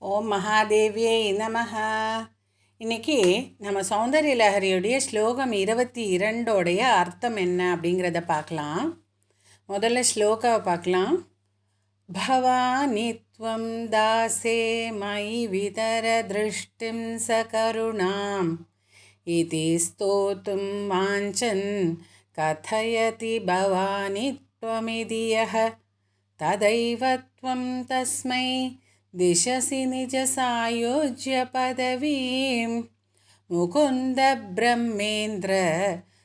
ஓம் மகாதேவியை நமஹ. இன்றைக்கி நம்ம சௌந்தரிய லஹரியுடைய ஸ்லோகம் 22 அர்த்தம் என்ன அப்படிங்கிறத பார்க்கலாம். முதல்ல ஸ்லோகாவை பார்க்கலாம். பவானித்வம் தாசே மயி விதர திருஷ்டிம் சகருணாம் இதி ஸ்தோத்தும் வாஞ்சன் கதயதி பவானித்வமிதியஹ ததைவத்வம் தஸ்மை திசசி நிஜ சாயோஜ்ய பதவீம் முகுந்த பிரம்மேந்திர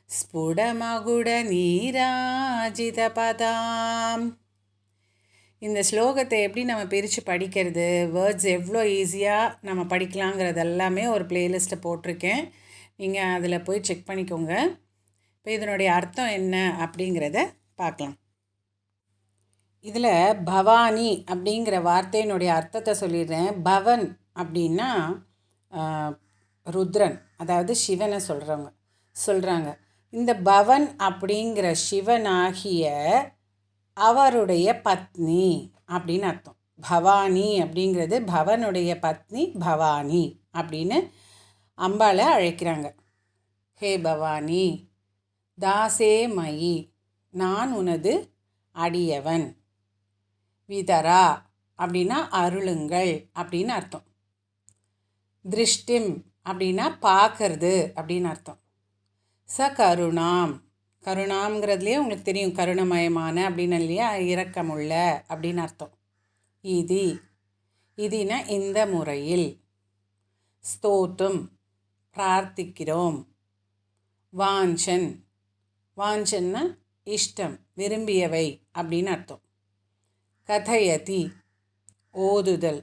ஸ்புடமகுட நீராஜித பதாம். இந்த ஸ்லோகத்தை எப்படி நம்ம பிரித்து படிக்கிறது, வேர்ட்ஸ் எவ்வளோ ஈஸியாக நம்ம படிக்கலாங்கிறது எல்லாமே ஒரு பிளேலிஸ்ட்டை போட்டிருக்கேன். நீங்கள் அதில் போய் செக் பண்ணிக்கோங்க. இப்போ இதனுடைய அர்த்தம் என்ன அப்படிங்கிறத பார்க்கலாம். இதில் பவானி அப்படிங்கிற வார்த்தையினுடைய அர்த்தத்தை சொல்லிடுறேன். பவன் அப்படின்னா ருத்ரன், அதாவது சிவனை சொல்கிறாங்க. இந்த பவன் அப்படிங்கிற சிவனாகிய அவருடைய பத்னி அப்படின்னு அர்த்தம். பவானி அப்படிங்கிறது பவனுடைய பத்னி பவானி அப்படின்னு அம்பாளை அழைக்கிறாங்க. ஹே பவானி, தாசே மயி, நான் உனது அடியவன். விதரா அப்படின்னா அருளுங்கள் அப்படின்னு அர்த்தம். திருஷ்டிம் அப்படின்னா பார்க்கறது அப்படின்னு அர்த்தம். கருணாம், கருணாம்ங்கிறதுலேயே உங்களுக்கு தெரியும், கருணமயமான அப்படின்னு இல்லையா, இரக்கமுள்ள அப்படின்னு அர்த்தம். இதினா இந்த முறையில். ஸ்தோத்தும் பிரார்த்திக்கிறோம். வாஞ்சன், வாஞ்சன்னா இஷ்டம், விரும்பியவை அப்படின்னு அர்த்தம். கதயதி ஓதுதல்,